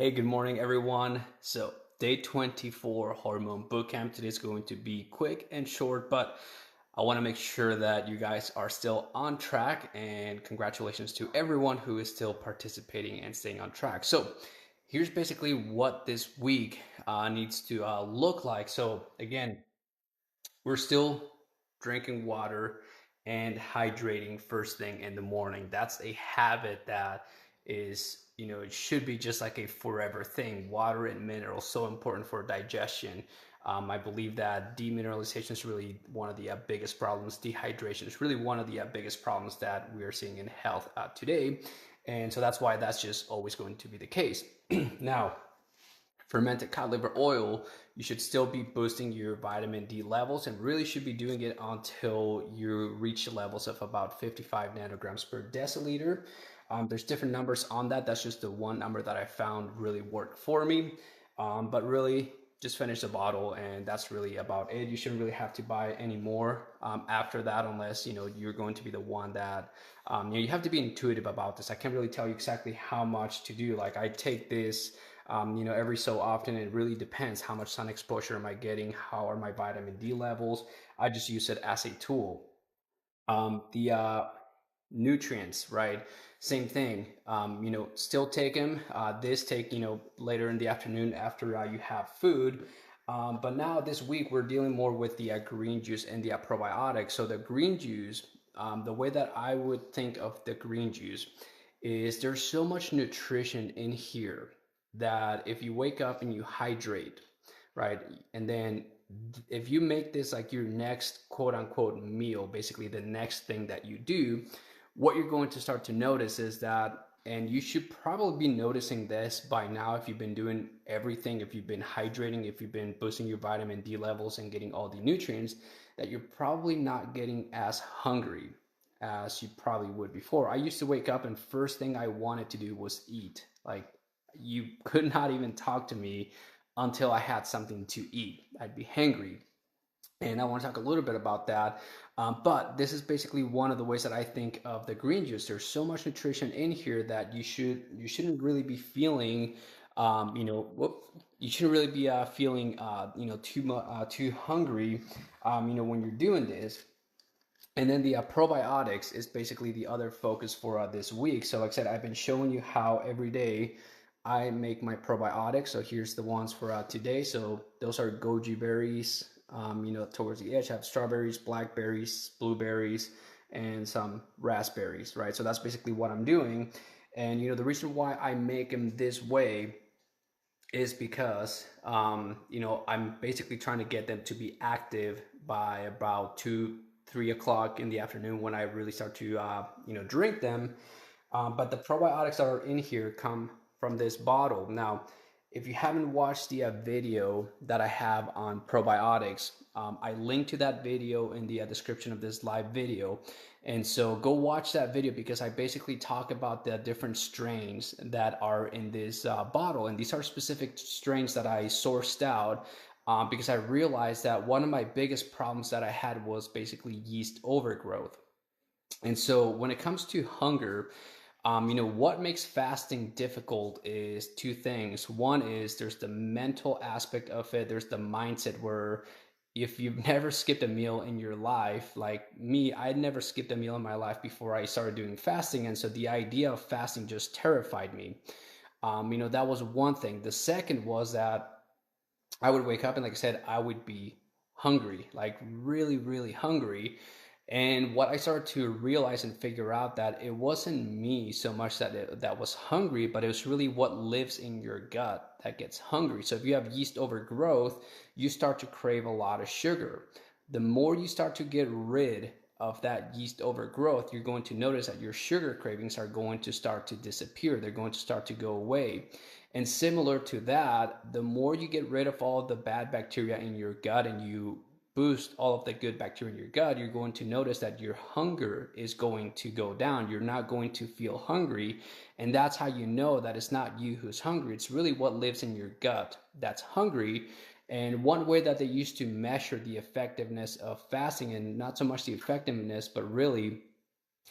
Hey, good morning, everyone. So, day 24 Hormone Bootcamp. Today is going to be quick and short, but I want to make sure that you guys are still on track. And congratulations to everyone who is still participating and staying on track. So, here's basically what this week needs to look like. So, again, we're still drinking water and hydrating first thing in the morning. That's a habit that is, it should be just like a forever thing. Water and minerals, so important for digestion. I believe that demineralization is really one of the biggest problems. Dehydration is really one of the biggest problems that we are seeing in health today. And so that's why that's just always going to be the case. Now, fermented cod liver oil, you should still be boosting your vitamin D levels and really should be doing it until you reach levels of about 55 nanograms per deciliter. There's different numbers on that. That's just the one number that I found really worked for me. But really, just finish the bottle and that's really about it. You shouldn't really have to buy any more after that, unless you're going to be the one that you have to be intuitive about this. I can't really tell you exactly how much to do. Like I take this every so often. It really depends. How much sun exposure am I getting? How are my vitamin D levels? I just use it as a tool. The nutrients, right? Same thing. Still take them. This take, later in the afternoon after you have food. But now this week we're dealing more with the green juice and the probiotics. So the green juice, the way that I would think of the green juice is there's so much nutrition in here that if you wake up and you hydrate, right, and then if you make this like your next quote unquote meal, basically the next thing that you do, what you're going to start to notice is that, and you should probably be noticing this by now if you've been doing everything, if you've been hydrating, if you've been boosting your vitamin D levels and getting all the nutrients, that you're probably not getting as hungry as you probably would before. I used to wake up and first thing I wanted to do was eat. Like you could not even talk to me until I had something to eat. I'd be hangry. And I want to talk a little bit about that. But this is basically one of the ways that I think of the green juice. There's so much nutrition in here that you shouldn't really be feeling, you shouldn't really be feeling, too hungry, when you're doing this. And then the probiotics is basically the other focus for this week. So like I said, I've been showing you how every day I make my probiotics. So here's the ones for today. So those are goji berries. Towards the edge, I have strawberries, blackberries, blueberries, and some raspberries, right? So that's basically what I'm doing. And, the reason why I make them this way is because, I'm basically trying to get them to be active by about 2, 3 o'clock in the afternoon when I really start to, drink them. But the probiotics that are in here come from this bottle. Now, if you haven't watched the video that I have on probiotics, I link to that video in the description of this live video. And so go watch that video because I basically talk about the different strains that are in this bottle. And these are specific strains that I sourced out because I realized that one of my biggest problems that I had was basically yeast overgrowth. And so when it comes to hunger, what makes fasting difficult is two things. One is there's the mental aspect of it. There's the mindset where if you've never skipped a meal in your life, like me, I'd never skipped a meal in my life before I started doing fasting. And so the idea of fasting just terrified me. That was one thing. The second was that I would wake up and, like I said, I would be hungry, like really, really hungry. And what I started to realize and figure out that it wasn't me so much that was hungry, but it was really what lives in your gut that gets hungry. So if you have yeast overgrowth, you start to crave a lot of sugar. The more you start to get rid of that yeast overgrowth, you're going to notice that your sugar cravings are going to start to disappear. They're going to start to go away. And similar to that, the more you get rid of all the bad bacteria in your gut and you boost all of the good bacteria in your gut, you're going to notice that your hunger is going to go down. You're not going to feel hungry. And that's how you know that it's not you who's hungry. It's really what lives in your gut that's hungry. And one way that they used to measure the effectiveness of fasting, and not so much the effectiveness, but really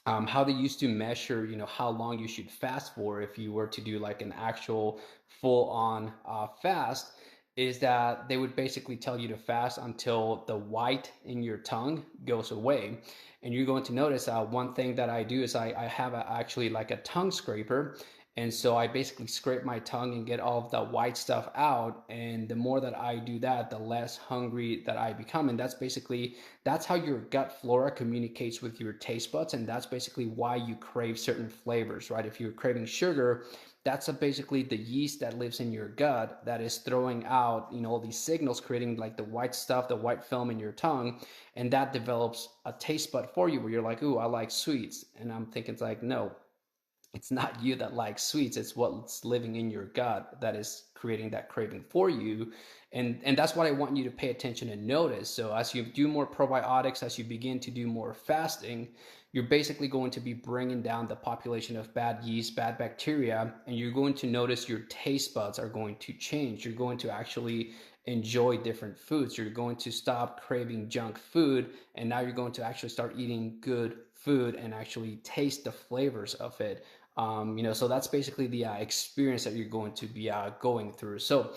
how they used to measure, how long you should fast for if you were to do like an actual full-on fast, is that they would basically tell you to fast until the white in your tongue goes away. And you're going to notice one thing that I do is I have actually like a tongue scraper. And so I basically scrape my tongue and get all of the white stuff out. And the more that I do that, the less hungry that I become. And that's how your gut flora communicates with your taste buds, and that's basically why you crave certain flavors, right? If you're craving sugar, that's basically the yeast that lives in your gut that is throwing out, all these signals, creating like the white stuff, the white film in your tongue, and that develops a taste bud for you where you're like, ooh, I like sweets. And I'm thinking, it's like, no, it's not you that likes sweets, it's what's living in your gut that is creating that craving for you. And that's what I want you to pay attention and notice. So as you do more probiotics, as you begin to do more fasting, you're basically going to be bringing down the population of bad yeast, bad bacteria, and you're going to notice your taste buds are going to change. You're going to actually enjoy different foods. You're going to stop craving junk food, and now you're going to actually start eating good food and actually taste the flavors of it. So that's basically the experience that you're going to be going through. So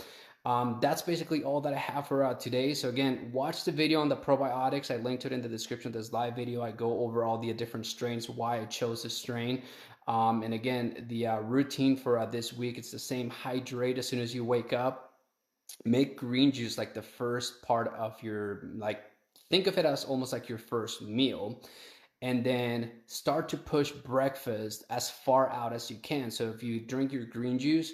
that's basically all that I have for today. So again, watch the video on the probiotics. I linked it in the description of this live video. I go over all the different strains, why I chose this strain. And again, the routine for this week, it's the same. Hydrate as soon as you wake up. Make green juice like the first part of your, like, think of it as almost like your first meal, and then start to push breakfast as far out as you can. So if you drink your green juice,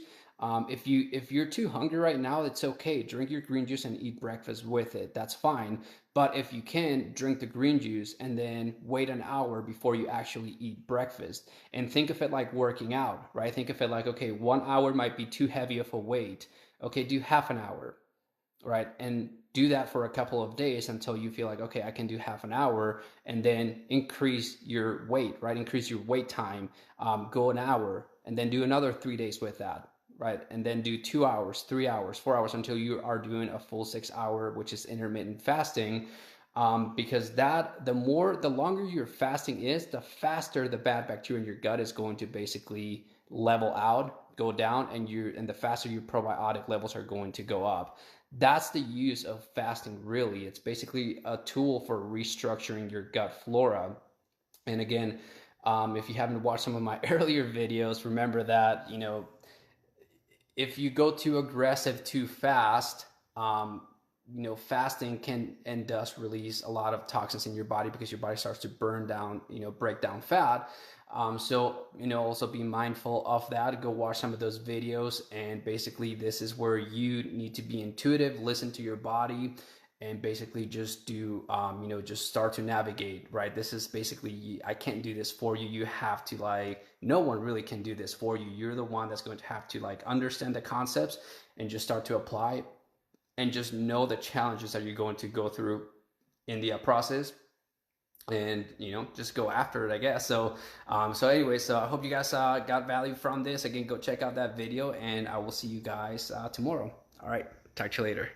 if you're too hungry right now, it's okay. Drink your green juice and eat breakfast with it. That's fine. But if you can, drink the green juice and then wait an hour before you actually eat breakfast. And think of it like working out, right? Think of it like, okay, 1 hour might be too heavy of a weight. Okay, do half an hour, right? And do that for a couple of days until you feel like, okay, I can do half an hour, and then increase your weight, right? Increase your wait time, go an hour, and then do another 3 days with that, right? And then do 2 hours, 3 hours, 4 hours until you are doing a full 6 hour, which is intermittent fasting. Because the longer your fasting is, the faster the bad bacteria in your gut is going to basically level out, go down, and the faster your probiotic levels are going to go up. That's the use of fasting, really. It's basically a tool for restructuring your gut flora. And again, if you haven't watched some of my earlier videos, remember that, if you go too aggressive too fast, fasting can and does release a lot of toxins in your body because your body starts to burn down, break down fat. Also be mindful of that. Go watch some of those videos. And basically, this is where you need to be intuitive, listen to your body, and basically just do, just start to navigate, right? This is basically, I can't do this for you. You have to, no one really can do this for you. You're the one that's going to have to understand the concepts and just start to apply, and just know the challenges that you're going to go through in the process, and just go after it, I guess. So anyway, so I hope you guys got value from this. Again, go check out that video, and I will see you guys tomorrow. All right, talk to you later.